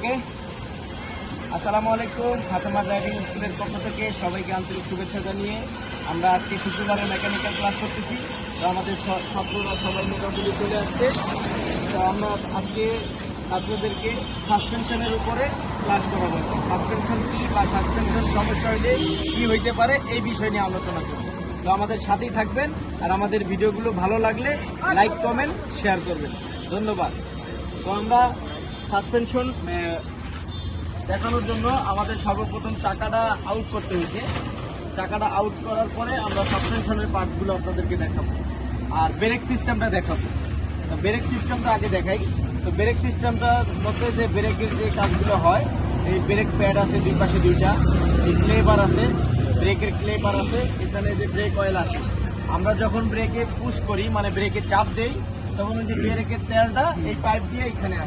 ওকে, আসসালামু আলাইকুম। ফাতেমা ড্রাইভিং স্কুলের পক্ষ থেকে সবাইকে আন্তরিক শুভেচ্ছা জানিয়ে আমরা আজকে শুক্রবারে মেকানিক্যাল ক্লাস করতেছি। তো আমাদের ছাত্ররা সবাই মোটামুটি চলে আসছে। তো আমরা আজকে ছাত্রদেরকে সাসপেনশনের উপরে ক্লাস করাবো। সাসপেনশন কী বা সাসপেনশন সমস্যা হলে কী হইতে পারে এই বিষয় নিয়ে আলোচনা করব। তো আমাদের সাথেই থাকবেন, আর আমাদের ভিডিওগুলো ভালো লাগলে লাইক কমেন্ট শেয়ার করবেন। ধন্যবাদ। তো আমরা সাসপেনশন দেখানোর জন্য আমাদের সর্বপ্রথম চাকাটা আউট করতে হয়েছে। চাকাটা আউট করার পরে আমরা সাসপেনশনের পার্টসগুলো আপনাদেরকে দেখাবো, আর ব্রেক সিস্টেমটা দেখাবো। তো ব্রেক সিস্টেমটা আগে দেখাই। তো ব্রেক সিস্টেমটার মধ্যে যে ব্রেকের যে কাজগুলো হয়, এই ব্রেক প্যাড আছে দুই পাশে দুইটা, এই ক্লেবার আছে, ব্রেকের ক্লেবার আছে, এখানে যে ব্রেক অয়েল আছে। আমরা যখন ব্রেকে পুশ করি মানে ব্রেকে চাপ দেই, তখন ওই যে ব্রেকের তেলটা এই পাইপ দিয়ে এখানে আসে।